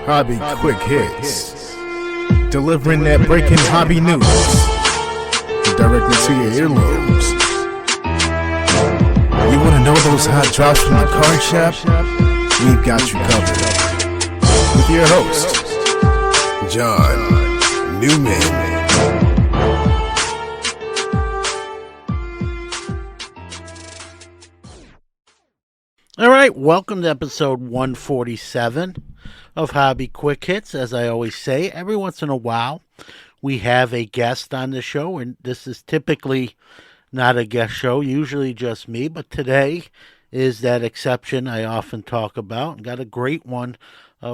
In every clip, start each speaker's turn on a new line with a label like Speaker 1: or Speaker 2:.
Speaker 1: Hobby Quick Hits. Delivering that breaking hobby news directly to your earlobes. You want to know those hot drops from the card shop? We've got you covered. With your host, John Newman.
Speaker 2: All right, welcome to episode 147 of Hobby Quick Hits. As I always say, every once in a while we have a guest on the show, and this is typically not a guest show, usually just me, but today is that exception I often talk about. Got a great one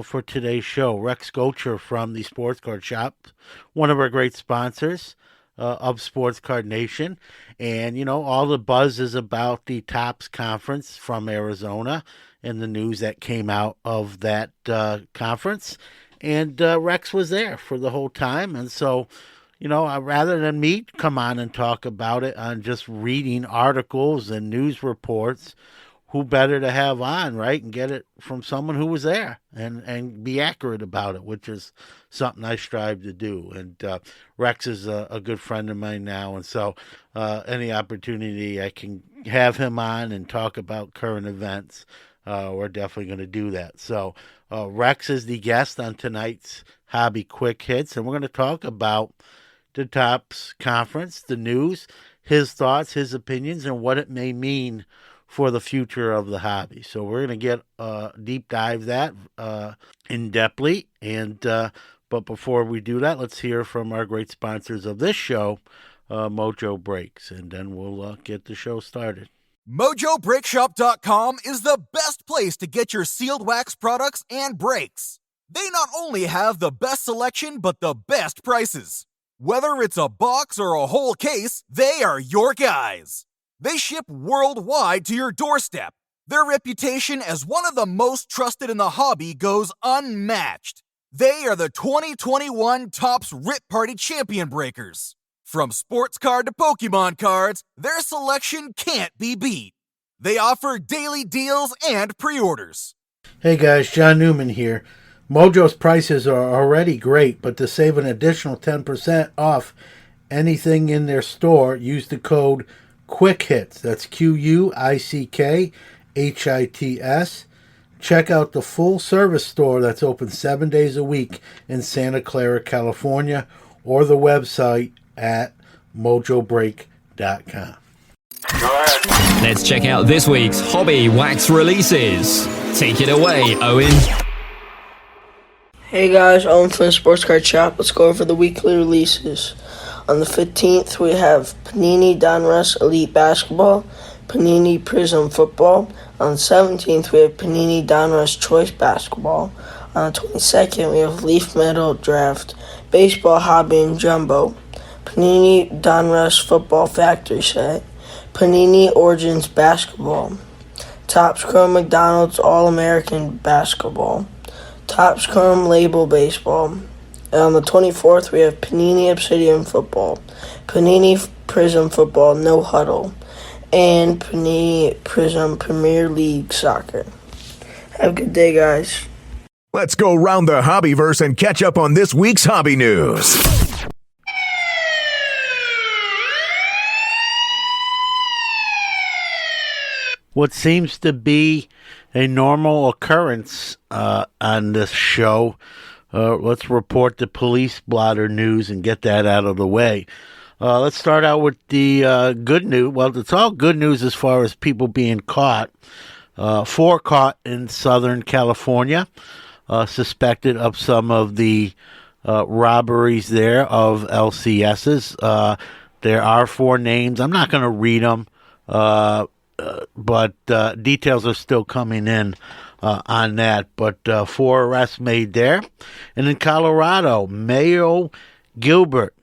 Speaker 2: for today's show. Rex Gotcher from the Sports Card Shop, one of our great sponsors of Sports Card Nation. And, you know, all the buzz is about the Topps Conference from Arizona and the news that came out of that conference. And Rex was there for the whole time. And so, you know, rather than me come on and talk about it on just reading articles and news reports, who better to have on, right? And get it from someone who was there and be accurate about it, which is something I strive to do. And Rex is a good friend of mine now. And so any opportunity I can have him on and talk about current events, we're definitely going to do that. So Rex is the guest on tonight's Hobby Quick Hits. And we're going to talk about the Topps Conference, the news, his thoughts, his opinions, and what it may mean for the future of the hobby. So we're going to get deep dive that in depthly. And but before we do that, let's hear from our great sponsors of this show, Mojo Breaks, and then we'll get the show started.
Speaker 3: MojoBreakShop.com is the best place to get your sealed wax products and brakes. They not only have the best selection, but the best prices. Whether it's a box or a whole case, they are your guys. They ship worldwide to your doorstep. Their reputation as one of the most trusted in the hobby goes unmatched. They are the 2021 Topps Rip Party Champion Breakers. From sports card to Pokemon cards, their selection can't be beat. They offer daily deals and pre-orders.
Speaker 2: Hey guys, John Newman here. Mojo's prices are already great, but to save an additional 10% off anything in their store, use the code Quick Hits. That's QUICKHITS. Check out the full service store that's open 7 days a week in Santa Clara, California, or the website at mojobreak.com.
Speaker 4: Let's check out this week's hobby wax releases. Take it away, Owen.
Speaker 5: Hey guys, Owen from the Sports Card Shop. Let's go over the weekly releases. On the 15th, we have Panini Donruss Elite Basketball, Panini Prism Football. On the 17th, we have Panini Donruss Choice Basketball. On the 22nd, we have Leaf Metal Draft, Baseball Hobby and Jumbo, Panini Donruss Football Factory Set, Panini Origins Basketball, Topps Chrome McDonald's All-American Basketball, Topps Chrome Label Baseball. And on the 24th, we have Panini Obsidian Football, Panini Prism Football No Huddle, and Panini Prism Premier League Soccer. Have a good day, guys.
Speaker 6: Let's go round the hobbyverse and catch up on this week's hobby news.
Speaker 2: What seems to be a normal occurrence on this show, let's report the police blotter news and get that out of the way. Let's start out with the good news. Well, it's all good news as far as people being caught. 4 caught in Southern California, suspected of some of the robberies there of LCSs. There are 4 names. I'm not going to read them, but details are still coming in on that. But 4 arrests made there. And in Colorado, Mayo Gilbert,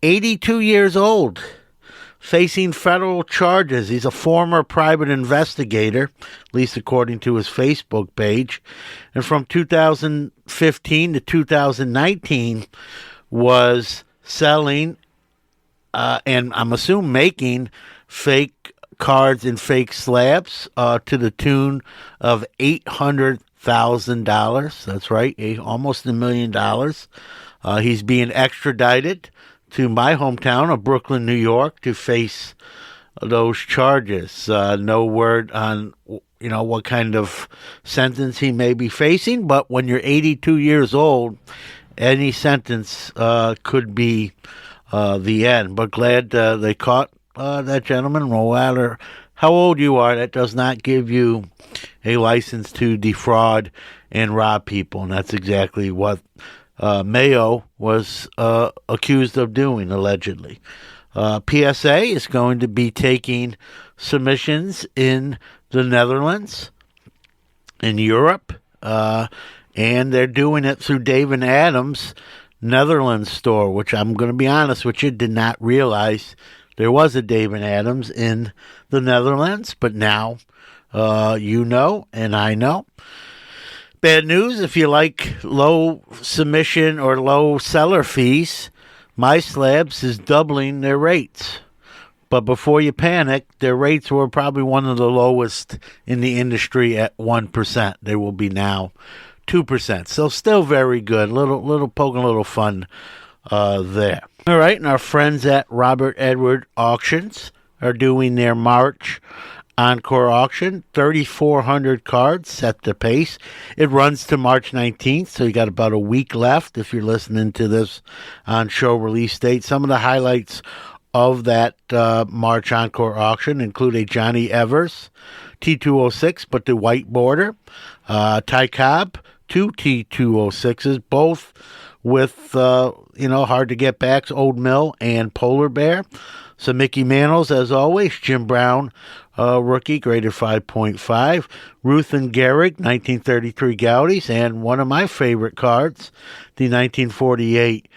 Speaker 2: 82 years old, facing federal charges. He's a former private investigator, at least according to his Facebook page. And from 2015 to 2019 was selling and I'm assuming making fake cards and fake slabs to the tune of $800,000. $800,000. That's right, almost $1 million. He's being extradited to my hometown of Brooklyn, New York, to face those charges. No word on what kind of sentence he may be facing, but when you're 82 years old, any sentence could be the end. But glad they caught that gentleman. No matter how old you are, that does not give you a license to defraud and rob people, and that's exactly what Mayo was accused of doing, allegedly. PSA is going to be taking submissions in the Netherlands, in Europe, and they're doing it through Dave and Adam's Netherlands store, which I'm going to be honest with you, did not realize there was a Dave and Adam's in the Netherlands, but now you know, and I know. Bad news, if you like low submission or low seller fees, My Slabs is doubling their rates. But before you panic, their rates were probably one of the lowest in the industry at 1%. They will be now 2%. So still very good. Little poking a little fun there. All right, and our friends at Robert Edward Auctions are doing their March Encore auction. 3,400 cards set the pace. It runs to March 19th, so you got about a week left if you're listening to this on show release date. Some of the highlights of that March Encore auction include a Johnny Evers T206, but the white border, Ty Cobb, 2 T206s, both with, hard to get backs, Old Mill and Polar Bear. Some Mickey Mantles, as always. Jim Brown, rookie, graded 5.5. Ruth and Gehrig, 1933 Goudeys, and one of my favorite cards, the 1948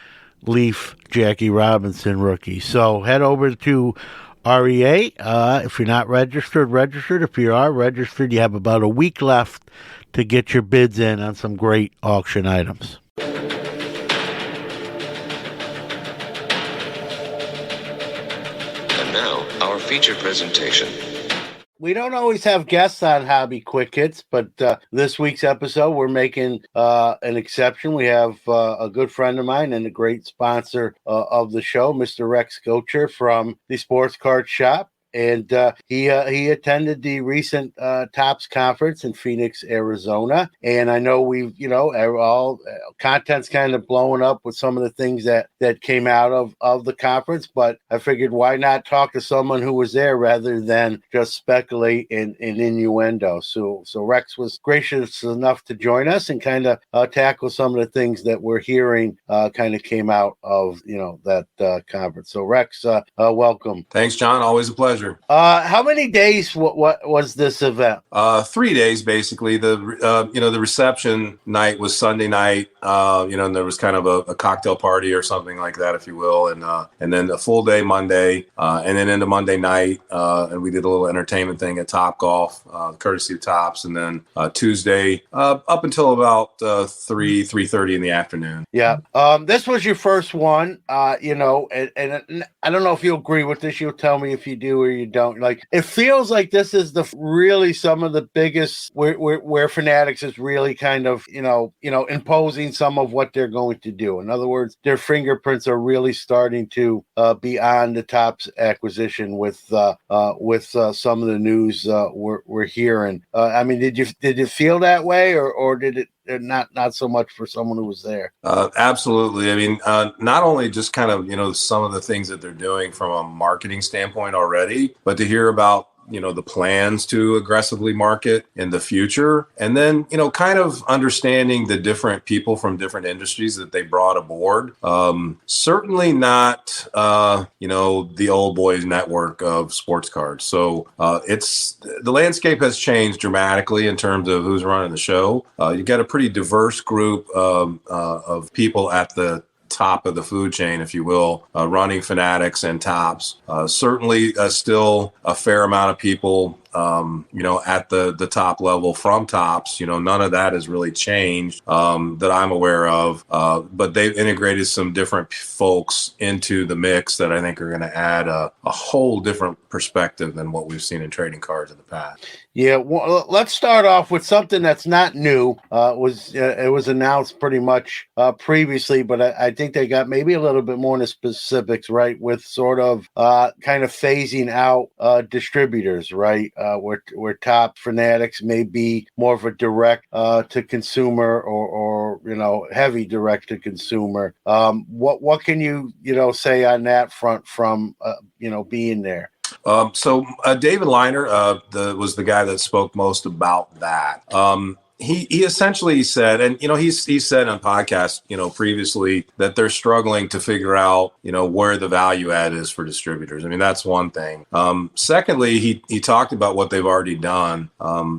Speaker 2: Leaf Jackie Robinson rookie. So head over to REA. If you're not registered. If you are registered, you have about a week left to get your bids in on some great auction items.
Speaker 7: And now, our feature presentation.
Speaker 2: We don't always have guests on Hobby Quick Hits, but this week's episode, we're making an exception. We have a good friend of mine and a great sponsor of the show, Mr. Rex Gotcher from the Sports Card Shop. And he attended the recent Topps Conference in Phoenix, Arizona. And I know we've, all content's kind of blowing up with some of the things that came out of the conference. But I figured, why not talk to someone who was there rather than just speculate in innuendo? So Rex was gracious enough to join us and kind of tackle some of the things that we're hearing kind of came out of, that conference. So Rex, welcome.
Speaker 8: Thanks, John. Always a pleasure.
Speaker 2: How many days? What was this event?
Speaker 8: 3 days, basically. The reception night was Sunday night. And there was kind of a cocktail party or something like that, if you will, and then a full day Monday, and then into Monday night, and we did a little entertainment thing at Top Golf, courtesy of Topps, and then Tuesday up until about 3:30 in the afternoon.
Speaker 2: Yeah. This was your first one. And I don't know if you agree with this. You'll tell me if you do or you don't. Like, it feels like this is really some of the biggest where Fanatics is really kind of imposing some of what they're going to do. In other words, their fingerprints are really starting to be on the Topps acquisition with some of the news we're hearing. I mean, did you feel that way, or did it? Not so much for someone who was there.
Speaker 8: Absolutely. I mean, not only just kind of, some of the things that they're doing from a marketing standpoint already, but to hear about, the plans to aggressively market in the future. And then, kind of understanding the different people from different industries that they brought aboard. Certainly not, the old boys network of sports cards. So the landscape has changed dramatically in terms of who's running the show. You got a pretty diverse group of people at the top of the food chain, if you will, running Fanatics and Topps. Certainly still a fair amount of people at the top level from Tops. None of that has really changed that I'm aware of. But they've integrated some different folks into the mix that I think are going to add a whole different perspective than what we've seen in trading cards in the past.
Speaker 2: Yeah, well, let's start off with something that's not new. It was announced pretty much previously, but I think they got maybe a little bit more into specifics, right? With sort of kind of phasing out distributors, right? Where Top Fanatics may be more of a direct to consumer or heavy direct to consumer. What can you say on that front from being there?
Speaker 8: So David Liner was the guy that spoke most about that. He essentially said, and he's said on podcasts previously that they're struggling to figure out where the value add is for distributors. I mean, that's one thing. Secondly, he talked about what they've already done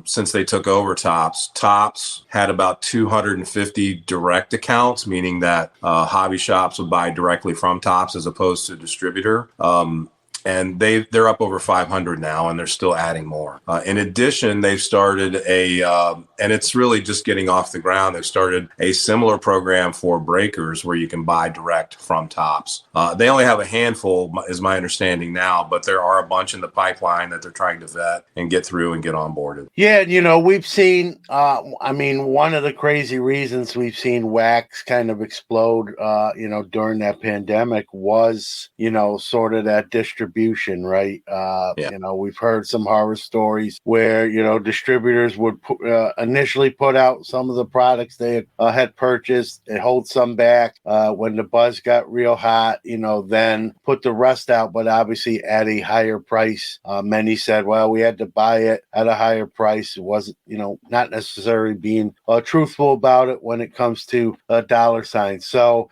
Speaker 8: since they took over Tops. Tops had about 250 direct accounts, meaning that hobby shops would buy directly from Tops as opposed to a distributor. And they're up over 500 now, and they're still adding more. In addition, they've started and it's really just getting off the ground. They've started a similar program for breakers where you can buy direct from Tops. They only have a handful, is my understanding now, but there are a bunch in the pipeline that they're trying to vet and get through and get onboarded.
Speaker 2: Yeah, we've seen, one of the crazy reasons we've seen wax kind of explode, during that pandemic was, sort of that distribution, right? We've heard some horror stories where, distributors would initially put out some of the products they had purchased. They hold some back when the buzz got real hot, then put the rest out, but obviously at a higher price. Many said, well, we had to buy it at a higher price. It wasn't, not necessarily being truthful about it when it comes to dollar signs. So,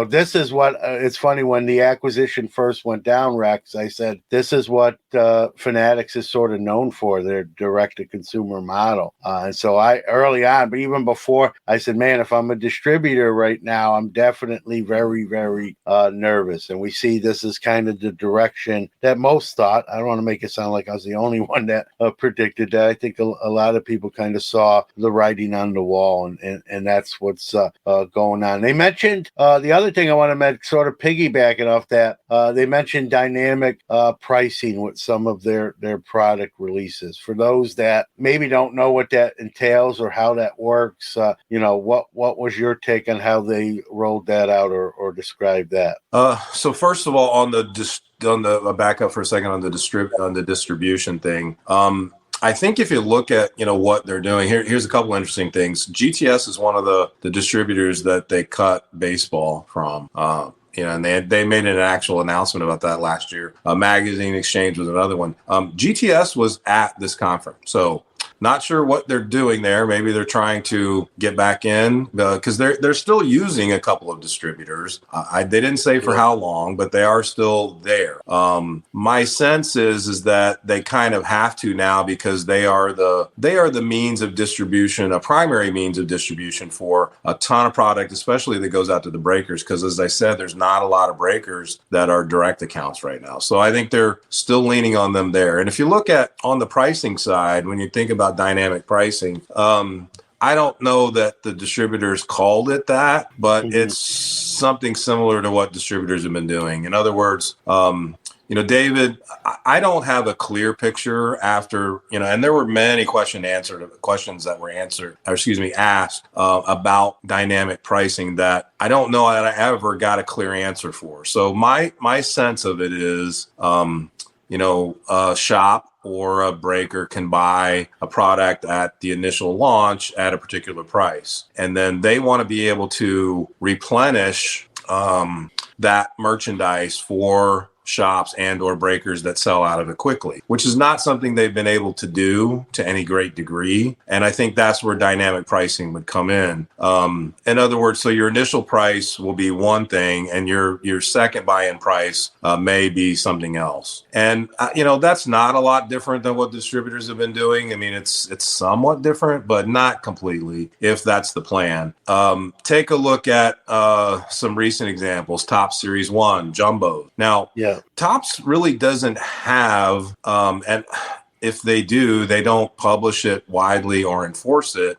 Speaker 2: this is what it's funny when the acquisition first went down, Rex. I said, this is what Fanatics is sort of known for, their direct-to-consumer model. And so early on, but even before, I said, man, if I'm a distributor right now, I'm definitely very, very nervous. And we see this is kind of the direction that most thought. I don't want to make it sound like I was the only one that predicted that. I think a lot of people kind of saw the writing on the wall, and that's what's going on. They mentioned, the other thing I want to mention, sort of piggybacking off that, they mentioned dynamic pricing with some of their product releases. For those that maybe don't know what that entails or how that works, what was your take on how they rolled that out or described that?
Speaker 8: So first of all, on the back up for a second on the distribution thing. I think if you look at what they're doing, here's a couple interesting things. GTS is one of the distributors that they cut baseball from. And they made an actual announcement about that last year. Magazine Exchange was another one. GTS was at this conference, so not sure what they're doing there. Maybe they're trying to get back in because they're still using a couple of distributors. They didn't say for how long, but they are still there. My sense is that they kind of have to now because they are the means of distribution, a primary means of distribution for a ton of product, especially that goes out to the breakers. Because as I said, there's not a lot of breakers that are direct accounts right now. So I think they're still leaning on them there. And if you look at on the pricing side, when you think about dynamic pricing, I don't know that the distributors called it that, but it's something similar to what distributors have been doing. In other words, David, I don't have a clear picture after, and there were many questions that were asked about dynamic pricing that I don't know that I ever got a clear answer for. So my sense of it is, a shop or a breaker can buy a product at the initial launch at a particular price. And then they want to be able to replenish that merchandise for shops and or breakers that sell out of it quickly, which is not something they've been able to do to any great degree. And I think that's where dynamic pricing would come in. In other words, so your initial price will be one thing and your second buy-in price may be something else. And, that's not a lot different than what distributors have been doing. I mean, it's somewhat different, but not completely, if that's the plan. Take a look at some recent examples, Top Series 1, Jumbo. Now, Tops really doesn't have, and if they do, they don't publish it widely or enforce it,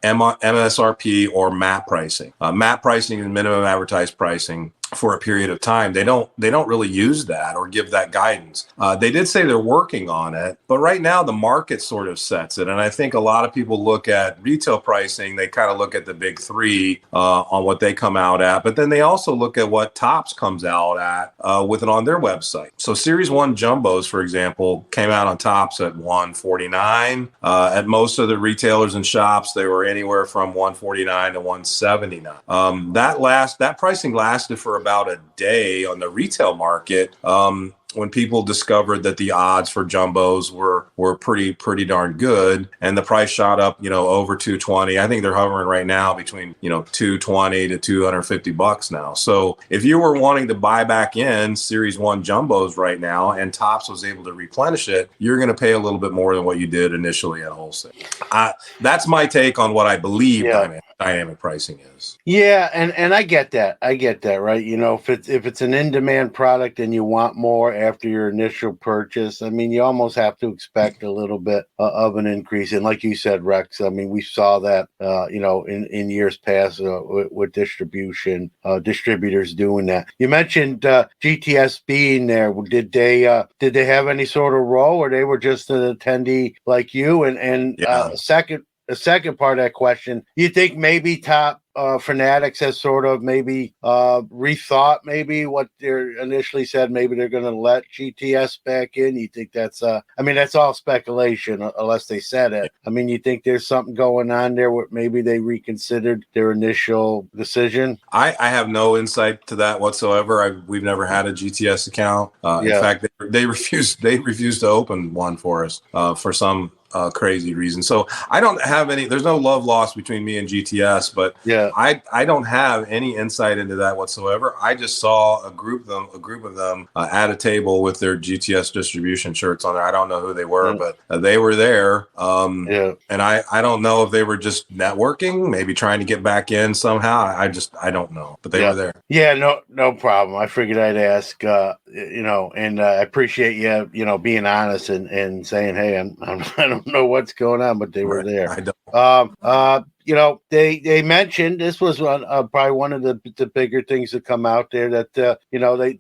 Speaker 8: MSRP or MAP pricing. MAP pricing is minimum advertised pricing for a period of time. They don't really use that or give that guidance. They did say they're working on it, but right now the market sort of sets it. And I think a lot of people look at retail pricing. They kind of look at the big three on what they come out at, but then they also look at what Topps comes out at with it on their website. So Series 1 jumbos, for example, came out on Topps at $149. At most of the retailers and shops, they were anywhere from $149 to $179. That pricing lasted for about a day on the retail market. When people discovered that the odds for jumbos were pretty darn good, and the price shot up, over 220. I think they're hovering right now between 220 to $250 now. So if you were wanting to buy back in Series 1 jumbos right now, and Topps was able to replenish it, you're going to pay a little bit more than what you did initially at wholesale. That's my take on what I believe dynamic pricing is.
Speaker 2: Yeah, and I get that. Right? If it's an in-demand product and you want more after your initial purchase, I mean, you almost have to expect a little bit of an increase. And like you said, Rex, I mean, we saw that, in years past with distributors doing that. You mentioned GTS being there. Did they have any sort of role, or they were just an attendee like you? And the second part of that question, you think maybe Fanatics has sort of maybe rethought maybe what they initially said? Maybe they're going to let GTS back in. You think that's that's all speculation unless they said it. I mean, you think there's something going on there where maybe they reconsidered their initial decision? I
Speaker 8: have no insight to that whatsoever. We've never had a GTS account. In fact, they refused to open one for us for some crazy reason. So I don't have there's no love lost between me and GTS, but I don't have any insight into that whatsoever. I just saw a group of them at a table with their GTS distribution shirts on there. I don't know who they were, but they were there. And I don't know if they were just networking, maybe trying to get back in somehow. I don't know, but they were there.
Speaker 2: Yeah, no problem. I figured I'd ask, and I appreciate you, being honest and saying, hey, I don't know what's going on, but they were there. I don't. They mentioned this was probably one of the bigger things that come out there that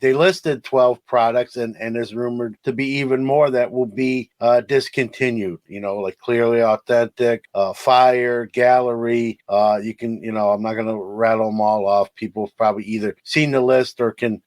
Speaker 2: they listed 12 products and there's rumored to be even more that will be discontinued. Like Clearly Authentic, Fire, Gallery. You can I'm not going to rattle them all off. People have probably either seen the list or can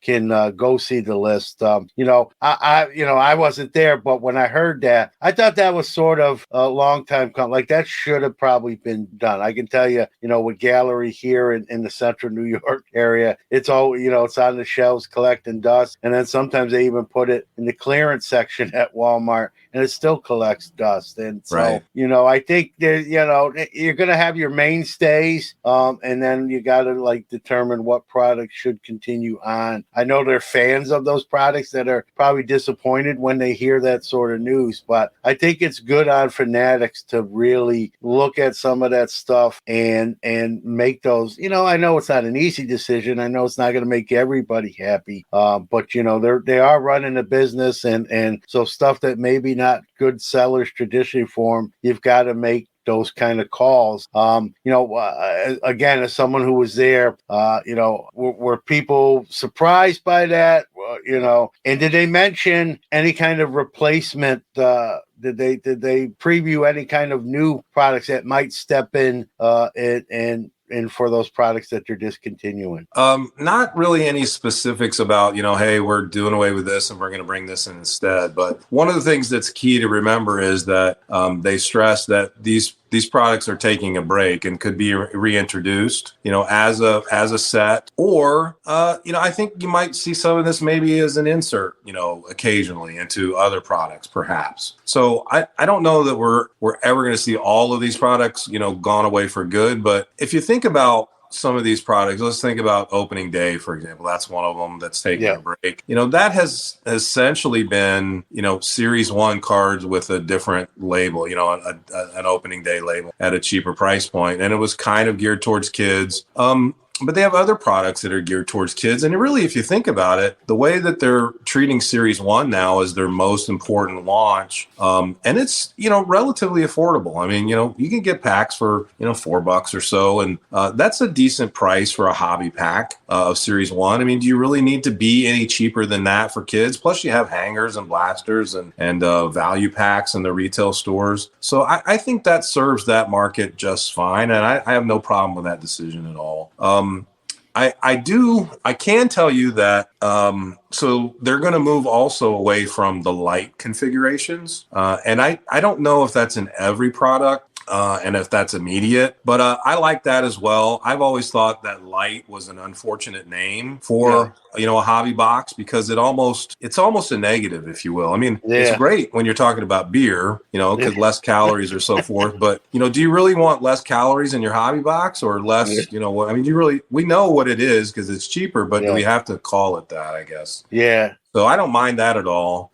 Speaker 2: go see the list. I wasn't there, but when I heard that, I thought that was sort of a long time coming. Like that should have probably been done. I can tell you, with Gallery here in the central New York area, it's all, it's on the shelves collecting dust. And then sometimes they even put it in the clearance section at Walmart and it still collects dust. And so, I think there, you're going to have your mainstays. And then you got to determine what products should continue on. I know they're fans of those products that are probably disappointed when they hear that sort of news, but I think it's good on Fanatics to really look at some of that stuff and make those, I know it's not an easy decision. I know it's not going to make everybody happy. But they are running a business and so stuff that maybe not good sellers traditionally for them, you've got to make those kind of calls. Again, as someone who was there, were people surprised by that? And did they mention any kind of replacement? Did they preview any kind of new products that might step in and for those products that they're discontinuing?
Speaker 8: Not really any specifics about, hey, we're doing away with this and we're going to bring this in instead. But one of the things that's key to remember is that they stress that these products are taking a break and could be reintroduced, as a set, or, I think you might see some of this maybe as an insert, occasionally into other products, perhaps. So I don't know that we're ever going to see all of these products, gone away for good. But if you think about some of these products, let's think about Opening Day, for example. That's one of them that's taking a break. That has essentially been, Series 1 cards with a different label, an Opening Day label at a cheaper price point. And it was kind of geared towards kids. but they have other products that are geared towards kids. And really, if you think about it, the way that they're treating Series 1 now is their most important launch. And it's, relatively affordable. I mean, you can get packs for, $4 or so. And that's a decent price for a hobby pack of Series 1. I mean, do you really need to be any cheaper than that for kids? Plus, you have hangers and blasters and value packs in the retail stores. So I think that serves that market just fine. And I have no problem with that decision at all. I can tell you that, so they're going to move also away from the light configurations. And I don't know if that's in every product. And if that's immediate, but I like that as well. I've always thought that light was an unfortunate name for a hobby box because it's almost a negative, if you will. I mean, it's great when you're talking about beer, because less calories or so forth. But do you really want less calories in your hobby box or less? What I mean, we know what it is because it's cheaper, but do we have to call it that? I guess.
Speaker 2: Yeah.
Speaker 8: So I don't mind that at all.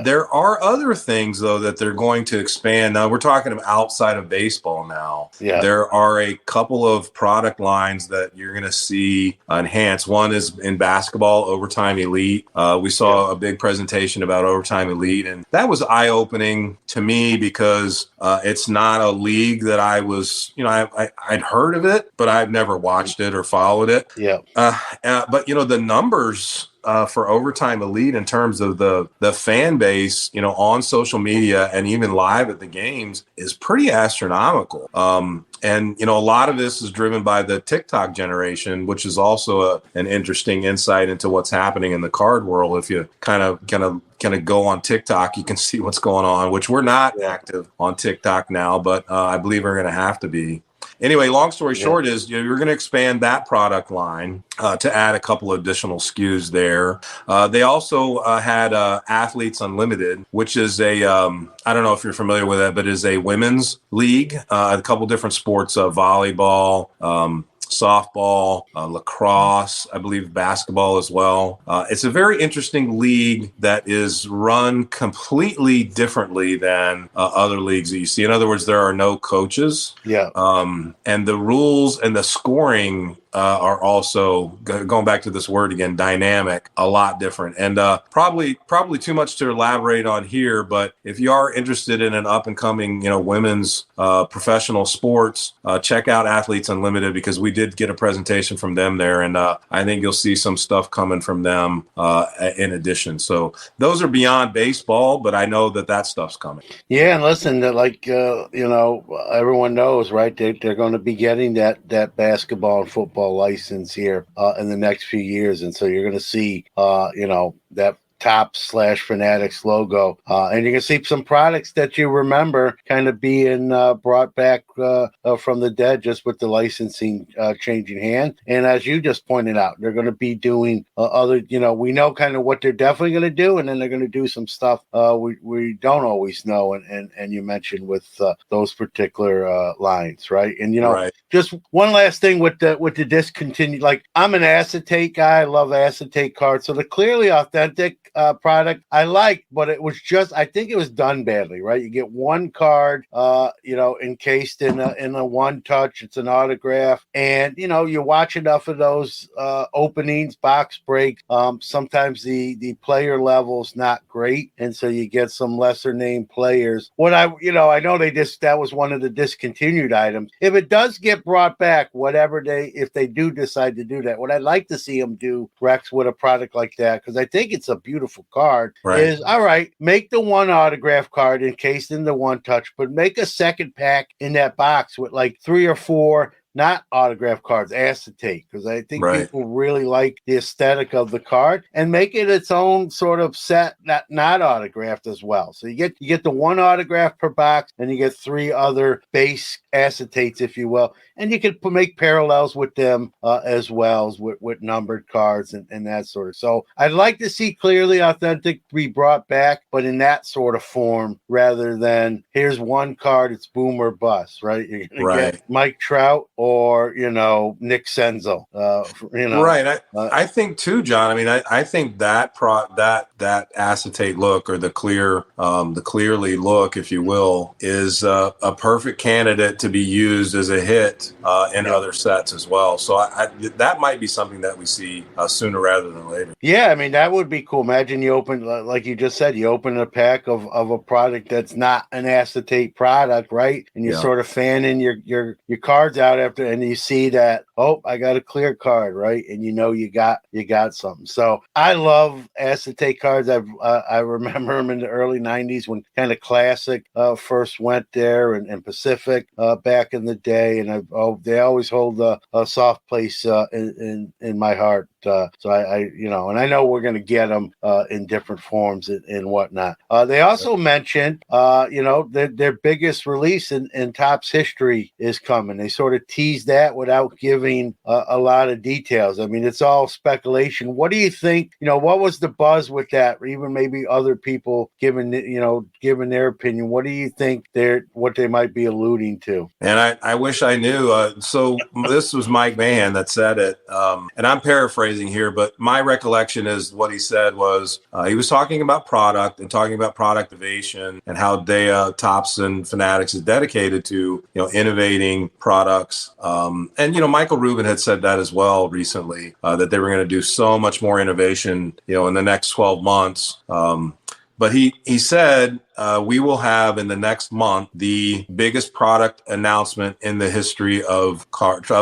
Speaker 8: There are other things, though, that they're going to expand. Now, we're talking about outside of baseball now.
Speaker 2: Yeah.
Speaker 8: There are a couple of product lines that you're going to see enhanced. One is in basketball, Overtime Elite. We saw a big presentation about Overtime Elite, and that was eye-opening to me because it's not a league that I was, I'd heard of it, but I've never watched it or followed it.
Speaker 2: Yeah.
Speaker 8: But, the numbers for Overtime Elite in terms of the fan base, on social media and even live at the games is pretty astronomical. And, a lot of this is driven by the TikTok generation, which is also an interesting insight into what's happening in the card world. If you kind of go on TikTok, you can see what's going on, which we're not active on TikTok now, but I believe we're going to have to be. Anyway, long story short is you're going to expand that product line to add a couple of additional SKUs there. They also had Athletes Unlimited, which is I don't know if you're familiar with that, but is a women's league, a couple different sports, volleyball, softball, lacrosse, I believe basketball as well. It's a very interesting league that is run completely differently than other leagues that you see. In other words, there are no coaches.
Speaker 2: Yeah.
Speaker 8: And the rules and the scoring are also, going back to this word again, dynamic, a lot different. And probably too much to elaborate on here, but if you are interested in an up-and-coming, women's professional sports, check out Athletes Unlimited because we did get a presentation from them there, and I think you'll see some stuff coming from them in addition. So those are beyond baseball, but I know that stuff's coming.
Speaker 2: Yeah, and listen, everyone knows, right? They're going to be getting that basketball and football license here in the next few years, and so you're going to see, that Top/Fanatics logo, and you can see some products that you remember kind of being brought back from the dead just with the licensing changing hands. And as you just pointed out, they're going to be doing other, we know kind of what they're definitely going to do, and then they're going to do some stuff we don't always know. And you mentioned with those particular lines, right? And
Speaker 8: right.
Speaker 2: Just one last thing with the discontinued, like I'm an acetate guy, I love acetate cards, so the clearly authentic product I liked, but it was just, I think it was done badly, right? You get one card, encased in a one touch, it's an autograph, and you watch enough of those openings, box break. Sometimes the player level's not great, and so you get some lesser named players. What I know that was one of the discontinued items. If it does get brought back, if they do decide to do that, what I'd like to see them do, Rex, with a product like that, because I think it's a beautiful card, is all right, make the one autograph card encased in the one touch, but make a second pack in that box with like 3 or 4 not autograph cards, acetate, because I think people really like the aesthetic of the card, and make it its own sort of set, not autographed as well. So you get the one autograph per box, and you get 3 other base acetates, if you will, and you can make parallels with them as well as with numbered cards and that sort of. So I'd like to see Clearly Authentic be brought back, but in that sort of form, rather than here's one card, it's boom or bust, right? You're going to get Mike Trout or Nick Senzel.
Speaker 8: Right. I think too, John. I mean, I think that that acetate look, or the clearly look, if you will, is a perfect candidate to be used as a hit in other sets as well. So that might be something that we see sooner rather than later.
Speaker 2: Yeah, I mean, that would be cool. Imagine you open, like you just said, you open a pack of a product that's not an acetate product, right? And you're sort of fanning your cards out after, and you see that, oh, I got a clear card, right? And you got something. So I love acetate cards. I remember them in the early '90s when kind of Classic first went there, and Pacific back in the day, and they always hold a soft place in my heart. So and I know we're going to get them in different forms and whatnot. They also mentioned, their biggest release in Topps history is coming. They sort of teased that without giving a lot of details. I mean, it's all speculation. What do you think? What was the buzz with that? Or even maybe other people giving their opinion. What do you think what they might be alluding to?
Speaker 8: And I wish I knew. So this was Mike Mahan that said it, and I'm paraphrasing here, but my recollection is what he said was he was talking about product and talking about product innovation and how Topps and Fanatics is dedicated to innovating products. And Michael Rubin had said that as well recently, that they were going to do so much more innovation in the next 12 months. But he said we will have in the next month the biggest product announcement in the history of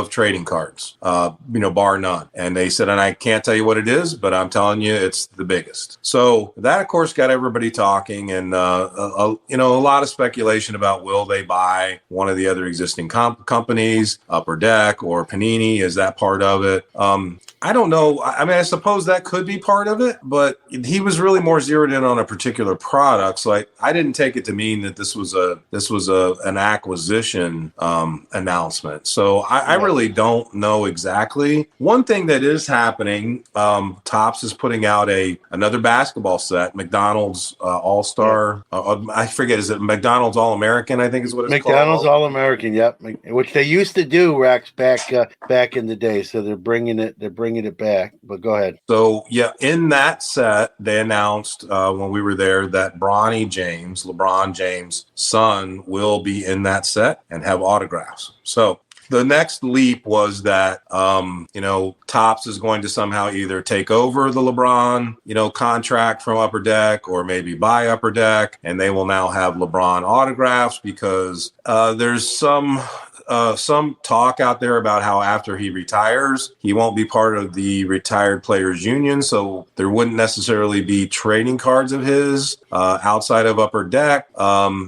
Speaker 8: trading cards, bar none. And they said, and I can't tell you what it is, but I'm telling you, it's the biggest. So that, of course, got everybody talking, and a lot of speculation about will they buy one of the other existing companies, Upper Deck or Panini? Is that part of it? I don't know. I mean, I suppose that could be part of it, but he was really more zeroed in on a particular product. So I didn't take it to mean that this was an acquisition announcement. So I really don't know exactly. One thing that is happening, Topps is putting out another basketball set, McDonald's All-Star. I forget, is it McDonald's All-American? I think is what it's called.
Speaker 2: McDonald's All-American, yep. Which they used to do, Rex, back in the day. So they're bringing it back. But go ahead.
Speaker 8: So yeah, in that set, they announced when we were there that LeBron James' son, will be in that set and have autographs. So the next leap was that, Topps is going to somehow either take over the LeBron, contract from Upper Deck, or maybe buy Upper Deck, and they will now have LeBron autographs because there's some talk out there about how after he retires, he won't be part of the retired players union. So there wouldn't necessarily be trading cards of his outside of Upper Deck.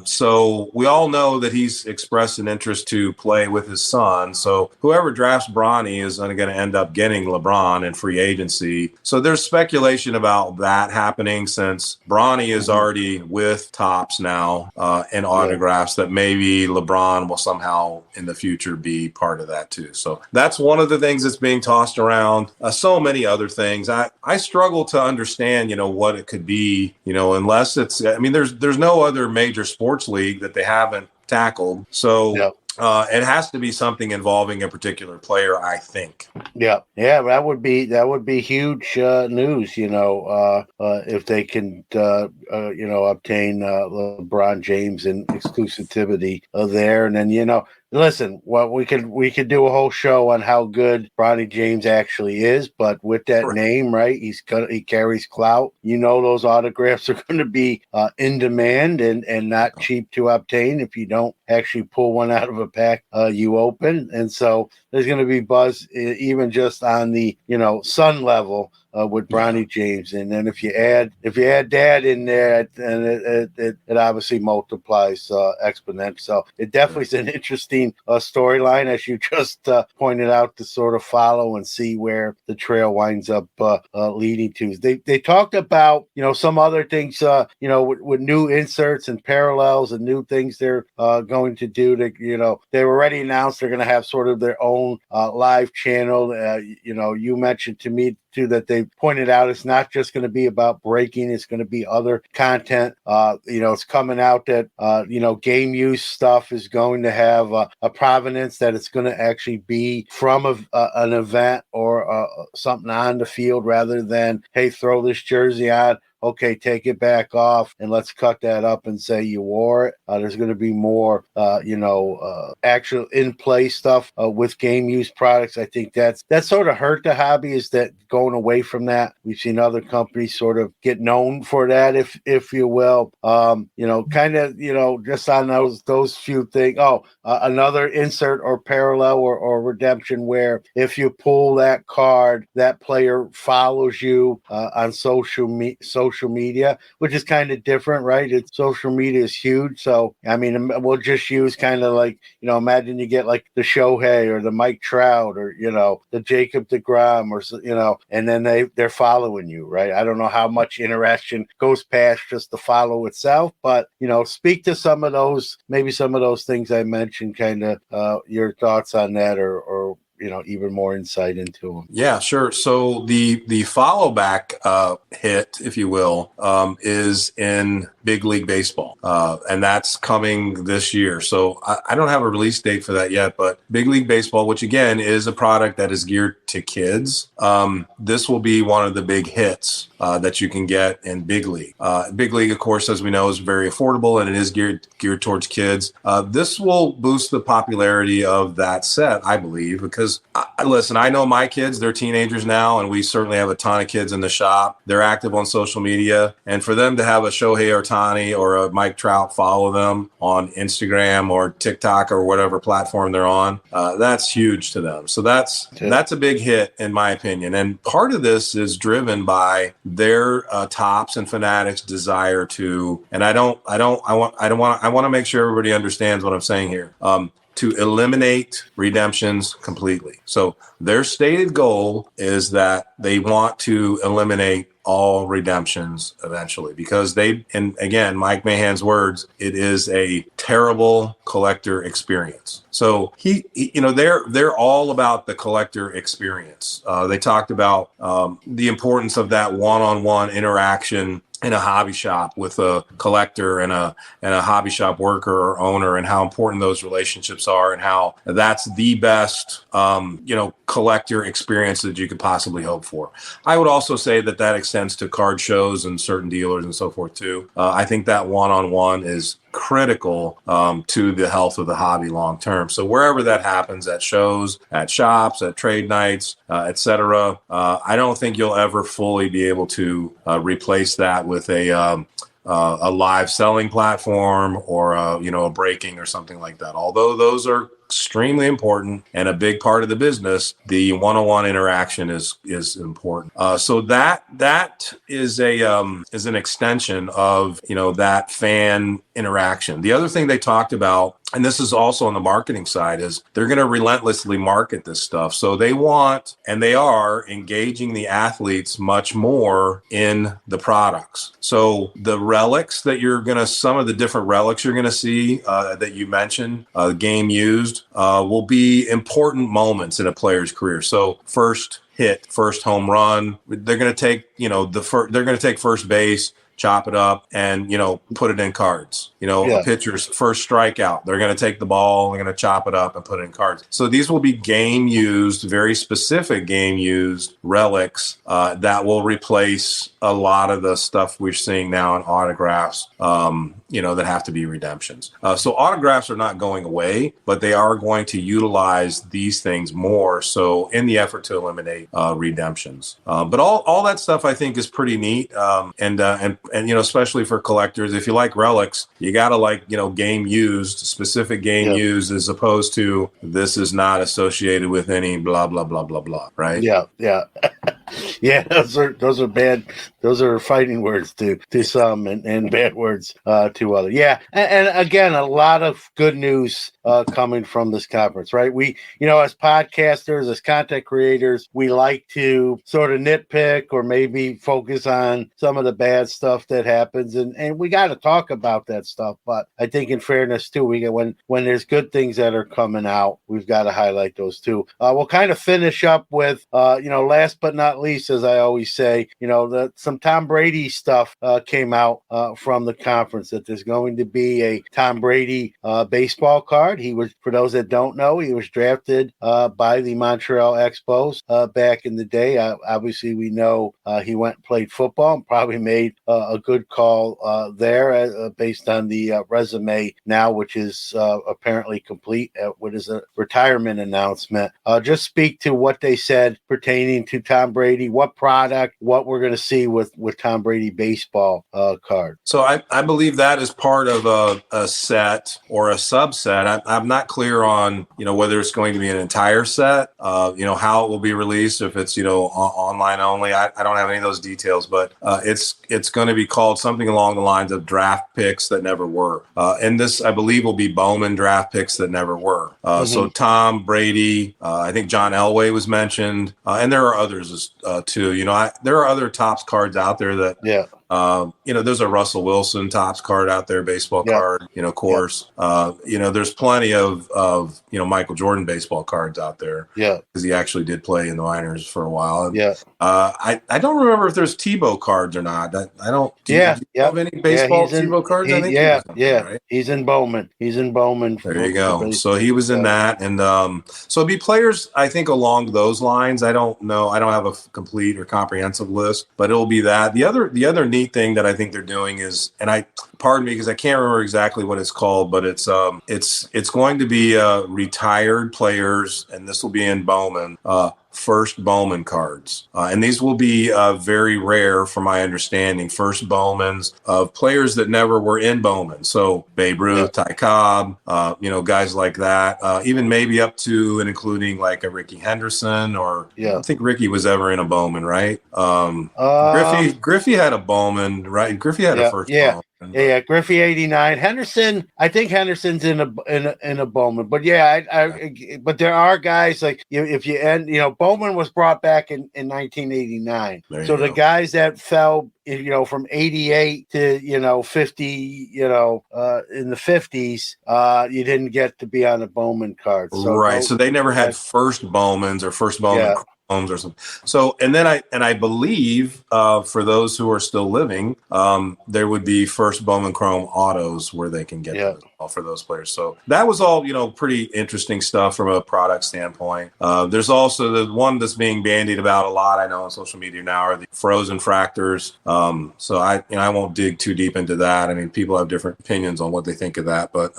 Speaker 8: So we all know that he's expressed an interest to play with his son. So whoever drafts Bronny is going to end up getting LeBron in free agency. So there's speculation about that happening since Bronny is already with Topps now in autographs, that maybe LeBron will somehow in the future be part of that too. So that's one of the things that's being tossed around. So many other things. I struggle to understand, what it could be, unless it's, there's no other major sports league that they haven't tackled. So it has to be something involving a particular player, I think.
Speaker 2: Yeah, that would be huge news. If they can, obtain LeBron James and exclusivity there, and then listen, well, we could do a whole show on how good Bronny James actually is, but with that name, right, he carries clout. Those autographs are going to be in demand and not cheap to obtain if you don't actually pull one out of a pack you open. And so there's going to be buzz even just on the sun level with Bronny James, and then if you add Dad in there, and it obviously multiplies exponentially. So it definitely is an interesting storyline, as you just pointed out, to sort of follow and see where the trail winds up leading to. They talked about some other things with new inserts and parallels and new things they're going to do. They've already announced they're going to have sort of their own live channel. You mentioned to me too that they've they pointed out it's not just going to be about breaking. It's going to be other content. It's coming out that, game use stuff is going to have a provenance that it's going to actually be from an event or something on the field rather than, hey, throw this jersey on. Okay, take it back off and let's cut that up and say you wore it. There's going to be more, actual in-play stuff with game use products. I think that sort of hurt the hobby, is that going away from that. We've seen other companies sort of get known for that, if you will. Just on those few things. Another insert or parallel or redemption where if you pull that card, that player follows you on social media, which is kind of different, right? Social media is huge. So, I mean, we'll just use kind of like, imagine you get like the Shohei or the Mike Trout or, the Jacob deGrom or, and then they're following you, right? I don't know how much interaction goes past just the follow itself, but, speak to some of those things I mentioned, kind of your thoughts on that or even more insight into them.
Speaker 8: Yeah, sure. So the follow back hit, if you will, is in Big League Baseball, and that's coming this year. So I don't have a release date for that yet, but Big League Baseball, which again is a product that is geared to kids, this will be one of the big hits that you can get in Big League. Big League, of course, as we know, is very affordable and it is geared towards kids. This will boost the popularity of that set, I believe, because listen, I know my kids, they're teenagers now, and we certainly have a ton of kids in the shop. They're active on social media, and for them to have a Shohei Ohtani or a Mike Trout follow them on Instagram or TikTok or whatever platform they're on, that's huge to them. So that's a big hit, in my opinion. And part of this is driven by their Tops and Fanatics desire to, and I want to make sure everybody understands what I'm saying here. To eliminate redemptions completely. So their stated goal is that they want to eliminate all redemptions eventually, because and again, Mike Mahan's words, it is a terrible collector experience. So they're all about the collector experience. They talked about the importance of that one-on-one interaction in a hobby shop with a collector and a hobby shop worker or owner, and how important those relationships are, and how that's the best collector experience that you could possibly hope for. I would also say that extends to card shows and certain dealers and so forth too. I think that one-on-one is critical to the health of the hobby long term. So wherever that happens, at shows, at shops, at trade nights, etc., I don't think you'll ever fully be able to replace that with a live selling platform or a breaking or something like that. Although those are extremely important and a big part of the business, the one-on-one interaction is important. So that is an extension of that fan interaction. The other thing they talked about, and this is also on the marketing side, is they're going to relentlessly market this stuff. So they want, and they are engaging the athletes much more in the products. So the relics that some of the different relics you're going to see that you mentioned, game used, will be important moments in a player's career. So first hit, first home run, they're going to take, they're going to take first base, chop it up, and put it in cards. A pitcher's first strikeout, they're going to take the ball, they're going to chop it up and put it in cards. So these will be game used, very specific game used relics that will replace a lot of the stuff we're seeing now in autographs, that have to be redemptions. So autographs are not going away, but they are going to utilize these things more so in the effort to eliminate redemptions. But all that stuff I think is pretty neat, and especially for collectors. If you like relics, you gotta like game used, specific game used, as opposed to this is not associated with any blah blah blah blah blah. Right?
Speaker 2: Yeah. Yeah, those are bad. Those are fighting words to some and bad words to others. Yeah, and again, a lot of good news coming from this conference, right? We, as podcasters, as content creators, we like to sort of nitpick or maybe focus on some of the bad stuff that happens, and we got to talk about that stuff. But I think, in fairness too, when there's good things that are coming out, we've got to highlight those too. We'll kind of finish up with, last but not least, as I always say, that some Tom Brady stuff came out from the conference, that there's going to be a Tom Brady baseball card. He was, for those that don't know, he was drafted by the Montreal Expos back in the day. Obviously, we know he went and played football and probably made a good call there based on the resume now, which is apparently complete. What is a retirement announcement? Just speak to what they said pertaining to Tom Brady, what product, what we're going to see with Tom Brady baseball card.
Speaker 8: So I believe that is part of a set or a subset. I'm not clear on, whether it's going to be an entire set, how it will be released, if it's, online only. I don't have any of those details, but it's going to be called something along the lines of draft picks that never were. And this, I believe, will be Bowman draft picks that never were. So Tom Brady, I think John Elway was mentioned, and there are others too. There are other Topps cards out there that, there's a Russell Wilson Topps card out there, baseball card, of course. There's plenty of Michael Jordan baseball cards out there. Yeah. Because he actually did play in the minors for a while. I don't remember if there's Tebow cards or not. I don't. Do you have any baseball Tebow cards? I think right?
Speaker 2: He's in Bowman.
Speaker 8: There you go. So he was in that. And so it'd be players, I think, along those lines. I don't know. I don't have a complete or comprehensive list, but it'll be that. The other neat thing that I think they're doing is, and pardon me because I can't remember exactly what it's called, but it's going to be retired players, and this will be in Bowman. First Bowman cards. And these will be very rare, from my understanding. First Bowmans of players that never were in Bowman. So Babe Ruth, Ty Cobb, guys like that. Even maybe up to and including like a Ricky Henderson, or I don't think Ricky was ever in a Bowman, right? Griffey had a Bowman, right? Griffey had a first Bowman.
Speaker 2: Yeah, Griffey 89. Henderson, I think Henderson's in a Bowman, but but there are guys like if you end, Bowman was brought back in 1989. So the guys that fell, from 88 to 50, in the 50s, you didn't get to be on a Bowman card. So
Speaker 8: so they never had first Bowmans or first Bowman. Homes or something. So, and I believe for those who are still living, there would be first Bowman Chrome autos where they can get them for those players. So that was all, pretty interesting stuff from a product standpoint. There's also the one that's being bandied about a lot, I know, on social media now, are the frozen fractors. So I won't dig too deep into that. I mean, people have different opinions on what they think of that, but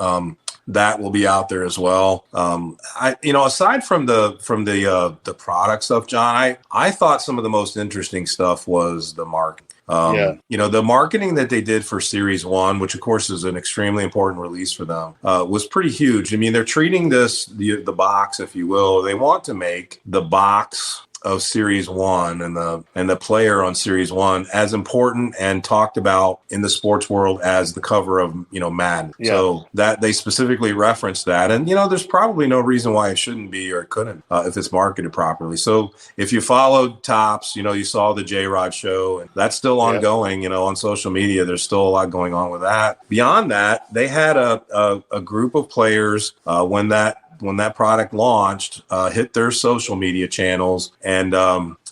Speaker 8: that will be out there as well. Aside from the product stuff, John, I thought some of the most interesting stuff was the marketing. The marketing that they did for Series 1, which of course is an extremely important release for them, was pretty huge. I mean, they're treating this, the box, if you will, they want to make the box of Series 1 and the player on Series 1 as important and talked about in the sports world as the cover of, Madden. So that they specifically referenced that. And, there's probably no reason why it shouldn't be or it couldn't if it's marketed properly. So if you followed Topps, you saw the J-Rod show, and that's still ongoing, on social media. There's still a lot going on with that. Beyond that, they had a group of players when that product launched, hit their social media channels and,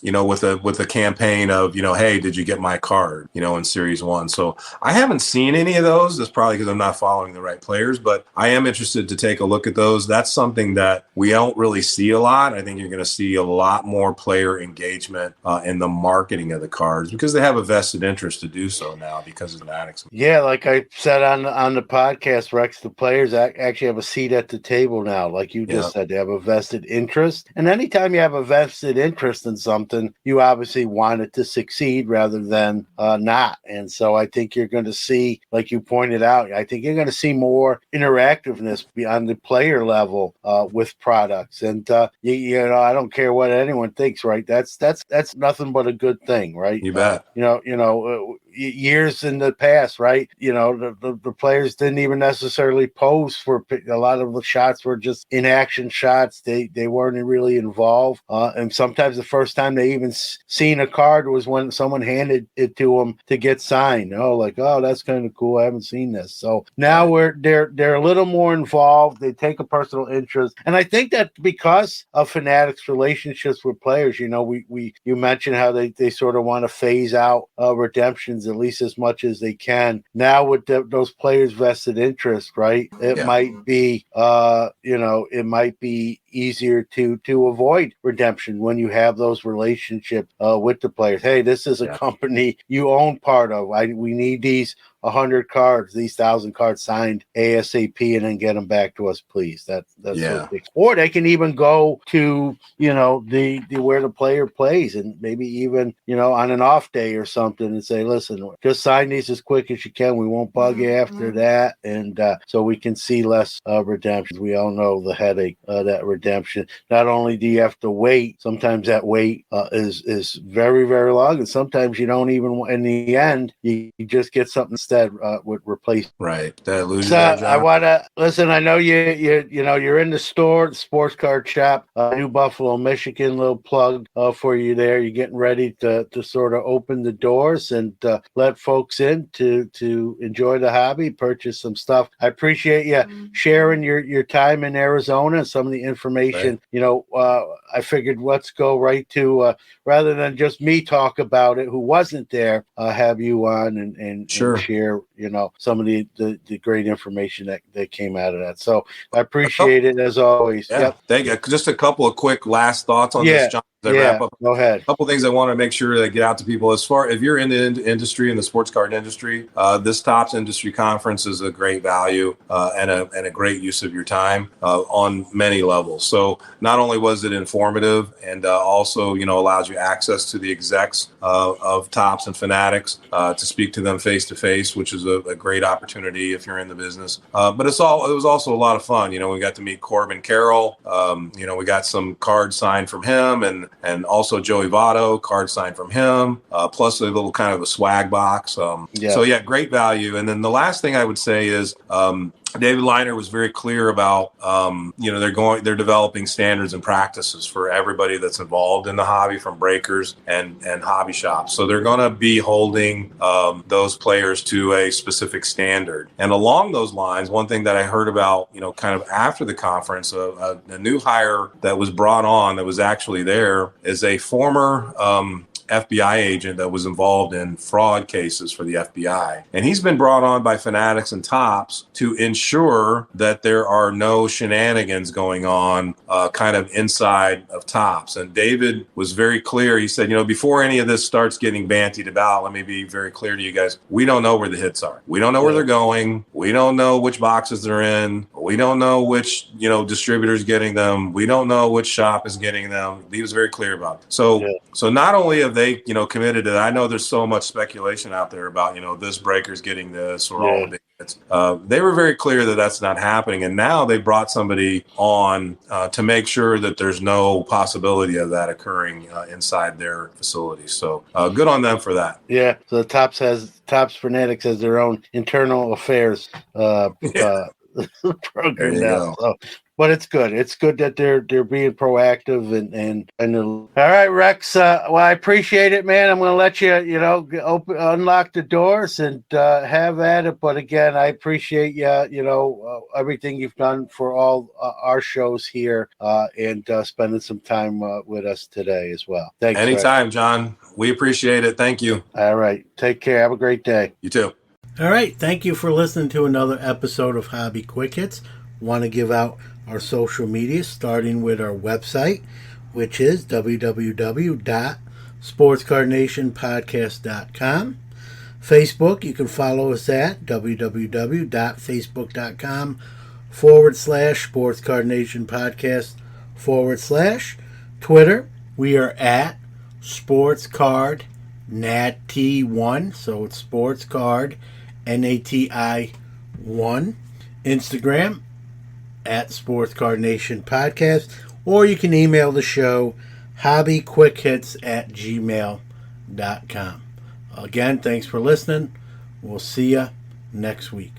Speaker 8: with a campaign of, hey, did you get my card, in Series 1. So I haven't seen any of those. That's probably because I'm not following the right players, but I am interested to take a look at those. That's something that we don't really see a lot. I think you're going to see a lot more player engagement in the marketing of the cards because they have a vested interest to do so now because of Fanatics.
Speaker 2: Yeah, like I said on the podcast, Rex, the players actually have a seat at the table now. Like you just said, they have a vested interest. And anytime you have a vested interest in something, you obviously want it to succeed rather than not. And so I think you're going to see, like you pointed out, I think you're going to see more interactiveness beyond the player level with products. And I don't care what anyone thinks, right? That's nothing but a good thing, right?
Speaker 8: You bet.
Speaker 2: years in the past, right? The players didn't even necessarily pose for a lot of the shots were just inaction shots. They weren't really involved, and sometimes the first time they even seen a card was when someone handed it to them to get signed. Oh, that's kind of cool. I haven't seen this. So now they're a little more involved. They take a personal interest, and I think that because of Fanatics' relationships with players, you mentioned how they sort of want to phase out redemptions at least as much as they can. Now with those players' vested interest, right? It might be, it might be easier to avoid redemption when you have those relationships with the players. Hey, this is a company you own part of. We need these 100 cards, these 1,000 cards signed ASAP, and then get them back to us, please. That's what they, or they can even go to the where the player plays, and maybe even on an off day or something, and say, listen, just sign these as quick as you can. We won't bug you after that, and so we can see less redemptions. We all know the headache that redemption. Not only do you have to wait, sometimes that wait is very, very long, and sometimes you don't even. In the end, you just get something instead would replace.
Speaker 8: Right. Did I lose you
Speaker 2: So
Speaker 8: there, John?
Speaker 2: I want to listen. I know you're in the store, the sports card shop, New Buffalo, Michigan. Little plug for you there. You're getting ready to sort of open the doors and let folks in to enjoy the hobby, purchase some stuff. I appreciate you sharing your time in Arizona and some of the information. Right. I figured let's go right to rather than just me talk about it, who wasn't there, have you on and share, some of the great information that came out of that. So I appreciate it as always.
Speaker 8: Yeah.
Speaker 2: Yep.
Speaker 8: Thank you. Just a couple of quick last thoughts on this, John. Wrap up.
Speaker 2: Go ahead.
Speaker 8: A couple things I want to make sure that get out to people. As far if you're in the industry, in the sports card industry, this Topps Industry Conference is a great value and a great use of your time on many levels. So not only was it informative and also allows you access to the execs of Topps and Fanatics to speak to them face to face, which is a great opportunity if you're in the business. But it was also a lot of fun. We got to meet Corbin Carroll. We got some cards signed from him and also Joey Votto, card signed from him, plus a little kind of a swag box. So great value. And then the last thing I would say is David Liner was very clear about, they're developing standards and practices for everybody that's involved in the hobby, from breakers and hobby shops. So they're going to be holding those players to a specific standard. And along those lines, one thing that I heard about, kind of after the conference, a new hire that was brought on that was actually there is a former FBI agent that was involved in fraud cases for the FBI. And he's been brought on by Fanatics and Topps to ensure that there are no shenanigans going on kind of inside of Topps. And David was very clear. He said, before any of this starts getting bantied about, let me be very clear to you guys. We don't know where the hits are. We don't know where they're going. We don't know which boxes they're in. We don't know which, distributor's getting them. We don't know which shop is getting them. He was very clear about it. So not only have they, committed to that, I know there's so much speculation out there about, this breaker's getting this or all the big hits. They were very clear that that's not happening. And now they brought somebody on to make sure that there's no possibility of that occurring inside their facilities. So good on them for that.
Speaker 2: Yeah. So Topps Fanatics has their own internal affairs program now. So, but it's good. It's good that they're being proactive and all right, Rex. Well, I appreciate it, man. I'm going to let you, unlock the doors and have at it. But again, I appreciate you, everything you've done for all our shows here and spending some time with us today as well. Thanks.
Speaker 8: Anytime,
Speaker 2: Rex.
Speaker 8: John. We appreciate it. Thank you.
Speaker 2: All right. Take care. Have a great day.
Speaker 8: You too.
Speaker 2: All right. Thank you for listening to another episode of Hobby Quick Hits. Want to give out our social media, starting with our website, which is www.sportscardnationpodcast.com. Facebook, you can follow us at www.facebook.com/sportscardnationpodcast/ Twitter, we are at sportscardnati1, so it's sportscard NATI1. Instagram at Sports Card Nation Podcast, or you can email the show hobbyquickhits@gmail.com. Again, thanks for listening. We'll see you next week.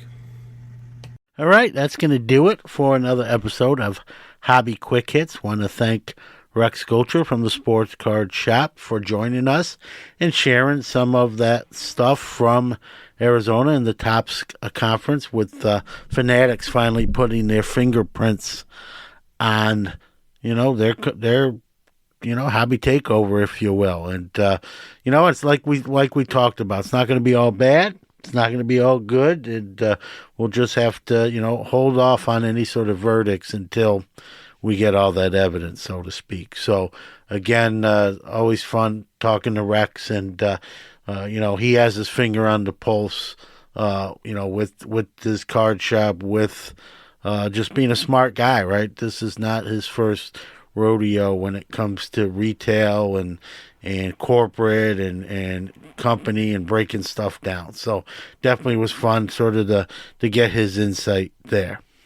Speaker 2: All right, that's going to do it for another episode of Hobby Quick Hits. Want to thank Rex Gotcher from the Sports Card Shop for joining us and sharing some of that stuff from Arizona in the Topps conference with Fanatics finally putting their fingerprints on, their hobby takeover, if you will. And it's like we talked about. It's not going to be all bad. It's not going to be all good, and we'll just have to, hold off on any sort of verdicts until we get all that evidence, so to speak. So, again, always fun talking to Rex, and, he has his finger on the pulse, with his card shop, with just being a smart guy, right? This is not his first rodeo when it comes to retail and corporate and company and breaking stuff down. So definitely was fun sort of to get his insight there.